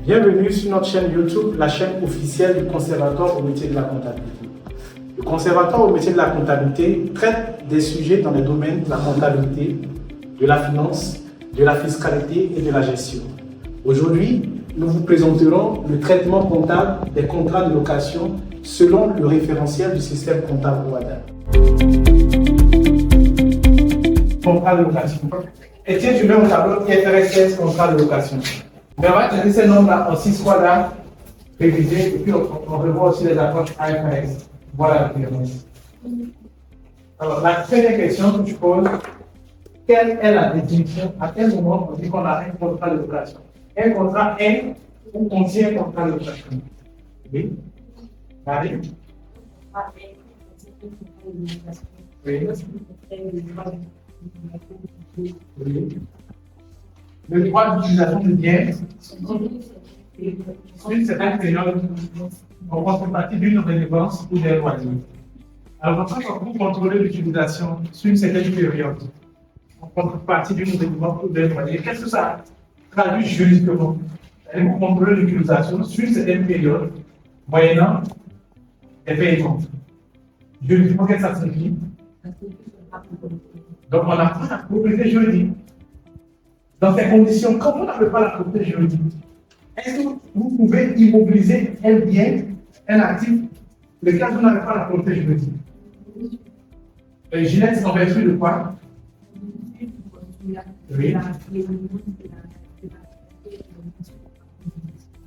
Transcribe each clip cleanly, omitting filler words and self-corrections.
Bienvenue sur notre chaîne YouTube, la chaîne officielle du Conservatoire au métier de la comptabilité. Le Conservatoire au métier de la comptabilité traite des sujets dans les domaines de la comptabilité, de la finance, de la fiscalité et de la gestion. Aujourd'hui, nous vous présenterons le traitement comptable des contrats de location selon le référentiel du système comptable OHADA. Contrat de location. Et tiens, je mets au tableau IFRS 16 contrat de location. Mais on va utiliser ces nombres-là en 6 fois là, révisés, et puis on revoit aussi les approches IFRS. Voilà la différence. Alors, la première question que tu poses, quelle est la définition? À quel moment on dit qu'on a un contrat de location? Un contrat est ou contient un contrat de location? Oui. Marie? Oui. Oui. Le droit d'utilisation du bien, une certaine période, en contrepartie d'une redevance ou des loisirs. Alors, quand vous contrôlez l'utilisation sur une certaine période, en contrepartie d'une redevance ou des loisirs, qu'est-ce que ça traduit juridiquement? Vous contrôlez l'utilisation sur une certaine période, moyennant des paiements. Juridiquement, qu'est-ce que ça signifie? Donc, on n'a pas la propriété juridique. Dans ces conditions, quand vous n'avez pas la propriété juridique, est-ce que vous pouvez immobiliser un bien, un actif, lequel vous n'avez pas la propriété juridique? Ginette, c'est en vertu de quoi? Oui.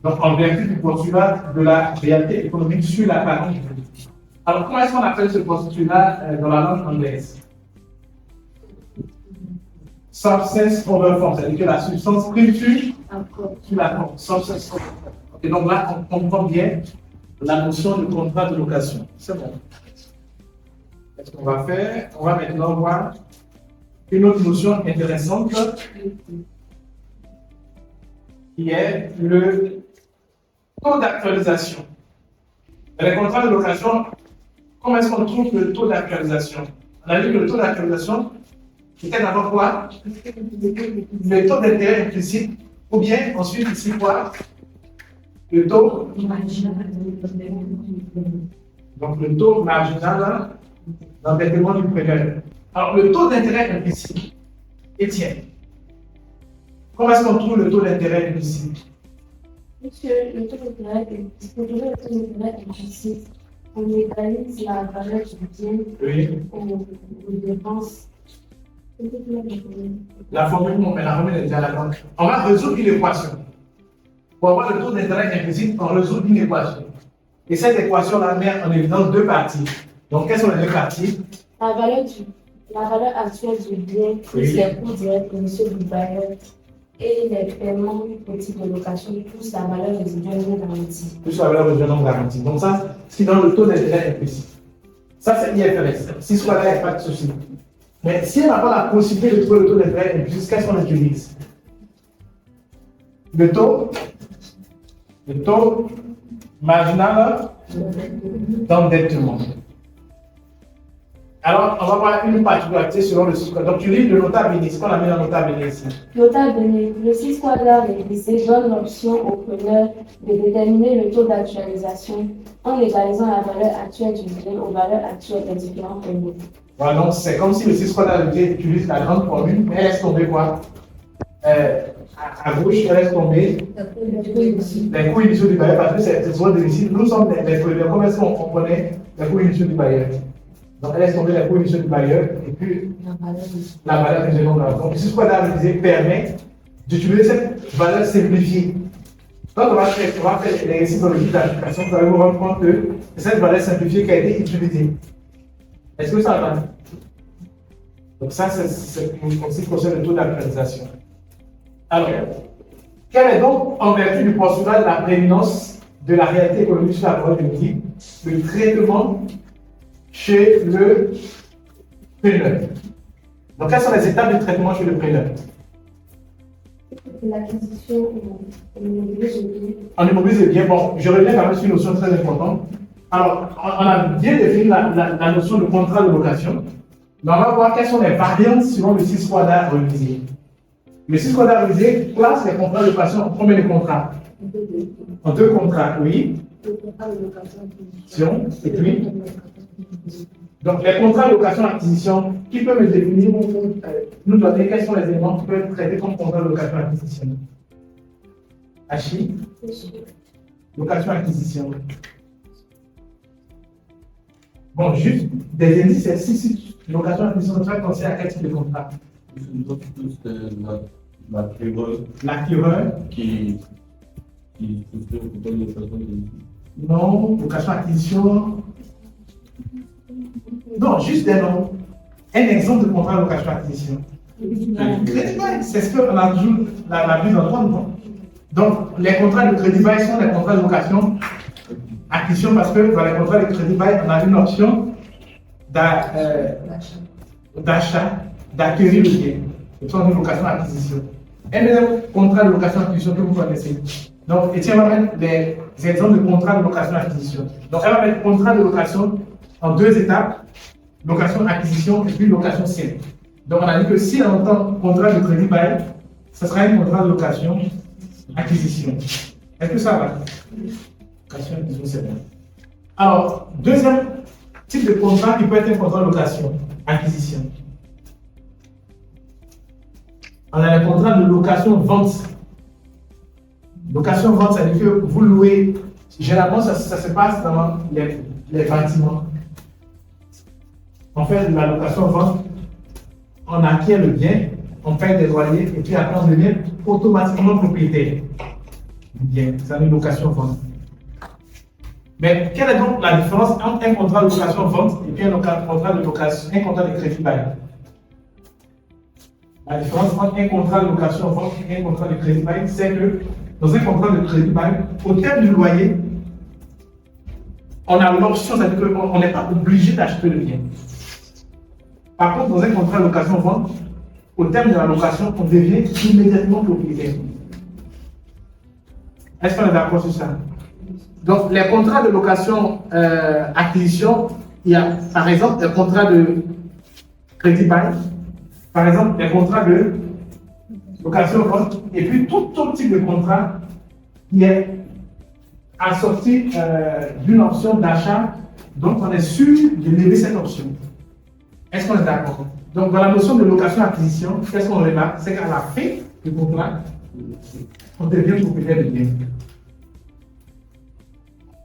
Donc, en vertu du postulat de la réalité économique sur la partie juridique. Alors, comment est-ce qu'on appelle ce postulat dans la langue anglaise? Substance over form, c'est-à-dire que la substance prime sur la forme. Substance over form. Et donc là, on comprend bien la notion de contrat de location. C'est bon. Qu'est-ce qu'on va faire? On va maintenant voir une autre notion intéressante qui est le taux d'actualisation. Les contrats de location, comment est-ce qu'on trouve le taux d'actualisation? On a vu que le taux d'actualisation, c'était d'abord quoi? Le taux d'intérêt implicite, ou bien ensuite ici quoi? Le taux marginal. Donc le taux marginal d'endettement du prêteur. Alors le taux d'intérêt implicite, Étienne, comment est-ce qu'on trouve le taux d'intérêt implicite? Monsieur, le taux d'intérêt implicite, on égalise la valeur du bien aux dépenses. La formule, non, mais la formule est déjà là. On va résoudre une équation. Pour avoir le taux d'intérêt implicite, on résout une équation. Et cette équation-là met en évidence deux parties. Donc, quelles sont les deux parties? La valeur actuelle du bien, plus les coûts directs initiaux du bailleur et les paiements hypothétiques de location, plus la valeur résiduelle non garantie. Plus la valeur résiduelle non garantie. Donc, ça, c'est dans le taux d'intérêt implicite. Ça, c'est IFRS. Si ce soit là, il n'y a pas de souci. Mais si on n'a pas la possibilité de trouver le taux d'intérêt implicite, qu'est-ce qu'on utilise? Le taux marginal d'endettement. Alors, on va voir une particularité selon le 6 quadra. Donc, tu lis le nota bene, ce qu'on a mis dans le nota bene ici. Nota bene, le 6 quadra révisé donne l'option au preneur de déterminer le taux d'actualisation en égalisant la valeur actuelle du bien aux valeurs actuelles des différents paiements. Voilà, donc c'est comme si le 6 quadra révisé utilise la grande formule, mais elle laisse tomber quoi? À gauche, elle laisse tomber les coûts initiaux du bailleur, parce que c'est souvent difficile. Nous sommes les preneurs, comment est-ce qu'on connaît les coûts initiaux du bailleur? Donc, elle laisse tomber les coûts initiaux du bailleur et puis la valeur que j'ai donc. Donc, ce qu'on a réalisé permet d'utiliser cette valeur simplifiée. Quand on va faire les récits logiques d'application, vous allez vous rendre compte que c'est cette valeur simplifiée qui a été utilisée. Est-ce que ça va? Donc, ça, c'est ce qui concerne le taux d'actualisation. Alors, quel est donc, en vertu du postulat de la prééminence de la réalité économique sur la parole juridique, le traitement chez le preneur? Donc, quelles sont les étapes du traitement chez le preneur? L'acquisition en immobilier. En immobilier, bien. Bon, je reviens quand même sur une notion très importante. Alors, on a bien défini la notion de contrat de location. Mais on va voir quelles sont les variantes selon le 6 quadra révisé. Le 6 quadra révisé classe les contrats de location en combien de contrats? En deux contrats, oui. Et puis, donc les contrats de location-acquisition, qui peut me définir ou nous donner quels sont les éléments qui peuvent être traités comme contrat de location-acquisition? Hachi? Location-acquisition. Bon, juste des indices, c'est si location-acquisition, tu vas penser à quel type de contrat? L'acquéreur qui non, location-acquisition. Non, juste des noms. Un exemple de contrat de location-acquisition. C'est ce qu'on a toujours la plus d'entendre, non? Donc, les contrats de crédit bail sont des contrats de location-acquisition parce que dans les contrats de crédit bail, on a une option d'achat, d'acquérir le bien. Ce sont des location-acquisition. Un deuxième contrat de location-acquisition que vous connaissez. Donc, Étienne va mettre des exemples de contrats de location-acquisition. Donc, elle va mettre contrat de location en deux étapes, location-acquisition et puis location simple. Donc, on a dit que si on entend contrat de crédit bail, ce sera un contrat de location-acquisition. Est-ce que ça va? Location-acquisition, c'est bon. Alors, deuxième type de contrat qui peut être un contrat de location-acquisition. On a les contrats de location-vente. Location-vente, ça veut dire que vous louez. Généralement, ça se passe dans les bâtiments. On fait de la location-vente, on acquiert le bien, on paye des loyers, et puis après on devient automatiquement propriétaire du bien. C'est une location-vente. Mais quelle est donc la différence entre un contrat de location-vente et puis un contrat de crédit bail? La différence entre un contrat de location-vente et un contrat de crédit bail, c'est que dans un contrat de crédit bail, au terme du loyer, on a l'option, c'est-à-dire qu'on n'est pas obligé d'acheter le bien. Par contre, dans un contrat de location-vente, au terme de la location, on devient immédiatement propriétaire. Est-ce qu'on est d'accord sur ça? Donc, les contrats de location-acquisition, il y a par exemple des contrats de crédit bail, par exemple des contrats de location-vente, et puis tout autre type de contrat qui est assorti d'une option d'achat, donc on est sûr de lever cette option. Est-ce qu'on est d'accord? Donc, dans la notion de location-acquisition, qu'est-ce qu'on remarque? C'est qu'à la fin du contrat, on devient propriétaire du bien.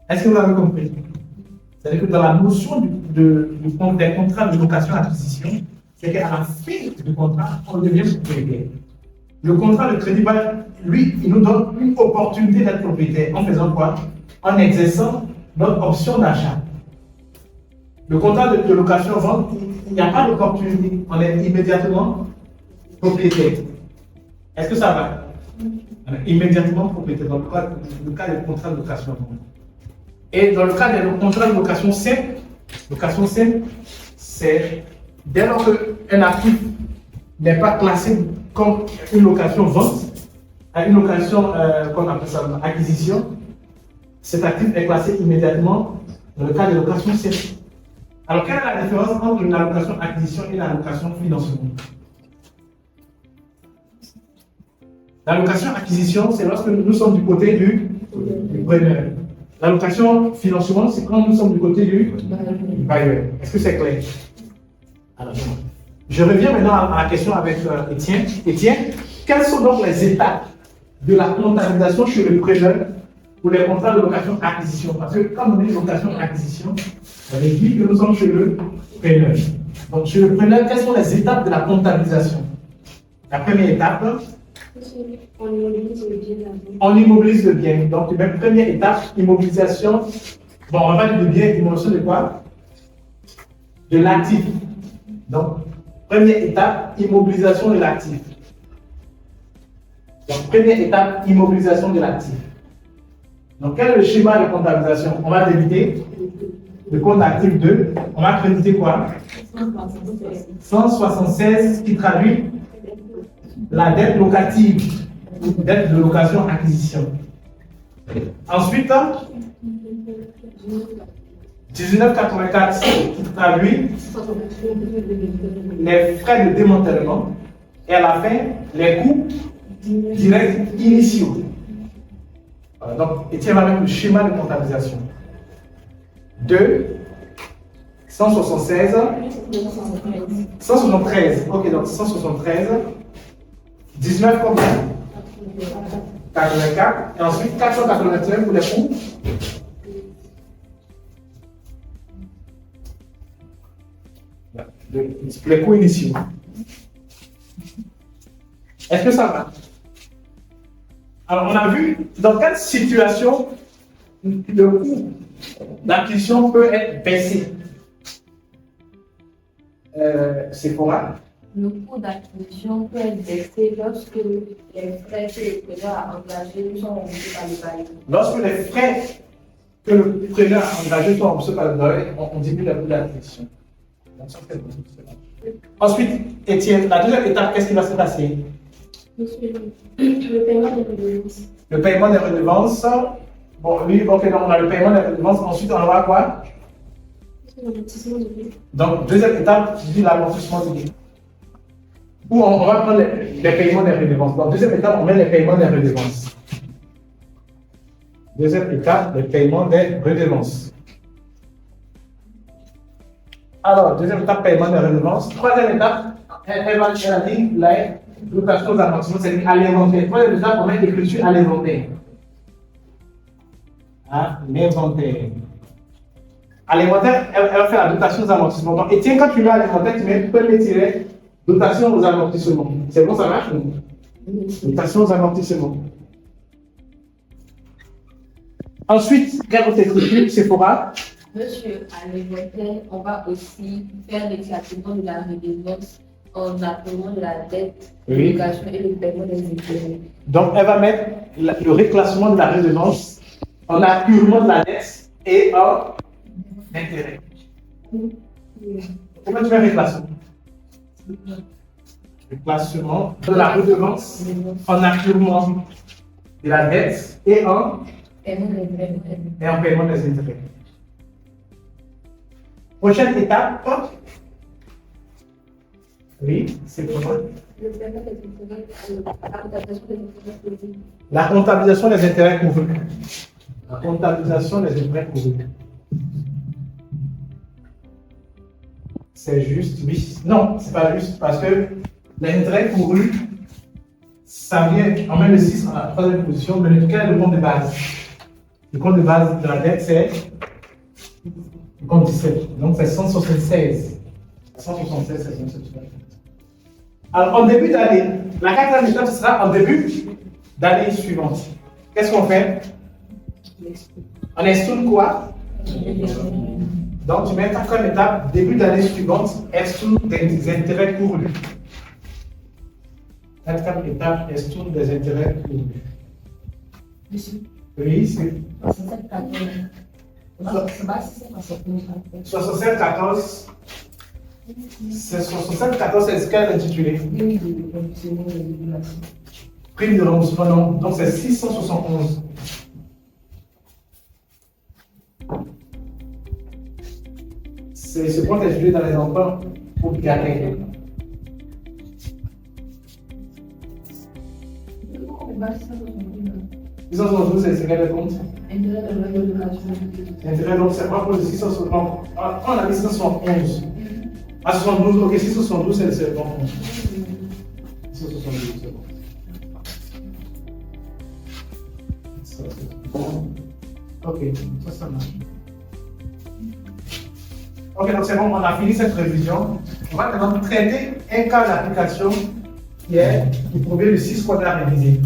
Est-ce que vous avez compris? C'est-à-dire que dans la notion des contrats de location-acquisition, c'est qu'à la fin du contrat, on devient propriétaire. Le contrat de crédit bail, lui, il nous donne une opportunité d'être propriétaire. En faisant quoi? En exerçant notre option d'achat. Le contrat de location-vente, il n'y a pas d'opportunité. On est immédiatement propriétaire. Est-ce que ça va? On est immédiatement propriétaire dans le cas des contrats de location-vente. Et dans le cas des contrats de location simple, c'est dès lors qu'un actif n'est pas classé comme une location-vente, une location, qu'on appelle ça, acquisition, cet actif est classé immédiatement dans le cas de location simple. Alors, quelle est la différence entre la location acquisition et la location financement? La location acquisition, c'est lorsque nous sommes du côté du preneur. La location financement, c'est quand nous sommes du côté du bailleur. Est-ce que c'est clair? Alors, je reviens maintenant à la question avec Étienne. Étienne, quelles sont donc les étapes de la comptabilisation chez le preneur pour les contrats de location-acquisition? Parce que quand on dit location-acquisition, on dit que nous sommes chez le preneur. Donc, chez le preneur, quelles sont les étapes de la comptabilisation? La première étape, On immobilise le bien d'abord. on immobilise le bien. Donc, même première étape, immobilisation. Bon, on va dire le bien, immobilisation de quoi? De l'actif. Donc, première étape, immobilisation de l'actif. Donc, première étape, immobilisation de l'actif. Donc, quel est le schéma de comptabilisation? On va débiter le compte actif 2. On va créditer quoi? 176 qui traduit la dette locative, dette de location-acquisition. Ensuite, 1984 qui traduit les frais de démantèlement et à la fin, les coûts directs initiaux. Voilà, donc, Étienne va mettre le schéma de comptabilisation. 2, 176, 173. Ok, donc 173. 19 combien? 84. Et ensuite 481 pour les coûts. Les coûts initiaux. Est-ce que ça va? Alors, on a vu dans quelle situation le coût d'acquisition peut être baissé. C'est quoi? Le coût d'acquisition peut être baissé lorsque les frais que le preneur a engagés sont remboursés par le bailleur. Lorsque les frais que le preneur a engagés sont remboursés par le bailleur, on diminue le coût d'acquisition. Ensuite, Étienne, la deuxième étape, qu'est-ce qui va se passer? Le paiement des redevances. Le paiement des redevances. Bon, lui, ok, donc on a le paiement des redevances. Ensuite, on aura quoi? L'amortissement de biens. Donc, deuxième étape, je dis l'amortissement du bien. Ou on va prendre les paiements des redevances. Donc, deuxième étape, on met les paiements des redevances. Deuxième étape, les paiements des redevances. Alors, deuxième étape, paiement des redevances. Troisième étape, elle a dit la dotation aux amortissements, c'est-à-dire à l'inventaire. Troisième étape, on met l'écriture à l'inventaire. À l'inventaire. À l'inventaire, elle va faire la dotation aux amortissements. Donc, Étienne, quand tu mets à l'inventaire, tu mets premier tiret, dotation aux amortissements. C'est bon, ça marche? Dotation aux amortissements. Ensuite, quelle autre écriture? Sephora. Monsieur, à l'inventaire, on va aussi faire l'éclatement de la redevance en appelant de la dette, Oui. location et le paiement des intérêts. Donc, elle va mettre le réclassement de la redevance en apurement de la dette et en intérêt. Comment tu fais réclassement? Réclassement de la redevance en apurement de la dette et en paiement des intérêts. Prochaine étape. Oui, c'est comment? La comptabilisation des intérêts couvrus. La comptabilisation des intérêts couvrus. C'est juste, oui. Non, c'est pas juste parce que les intérêts courus, ça vient, on met le 6 en la troisième position, mais quel est le compte de base? Le compte de base de la dette, c'est le compte 17. Donc c'est 176. 176, c'est 176. Alors, en début d'année, la quatrième étape, ce sera en début d'année suivante. Qu'est-ce qu'on fait? On estime quoi? Donc, tu mets quatrième étape, début d'année suivante, estime des intérêts courus. Quatrième étape, estime des intérêts courus. Oui, c'est 67-14. C'est 67-14, c'est ce qu'elle est intitulée. Prime de remboursement, non. Donc c'est 671. C'est ce point est étudié dans les emprunts obligataires. Ils sont 12, c'est quel est le compte? Intérêt, donc c'est pas pour le 671. On a dit 671. Ah, 72, ok, 672, c'est bon. 672, c'est bon. Ça, c'est bon. Ok, ça marche. Ok, donc c'est bon, on a fini cette révision. On va maintenant traiter un cas d'application qui provient de 6 qu'on a révisé.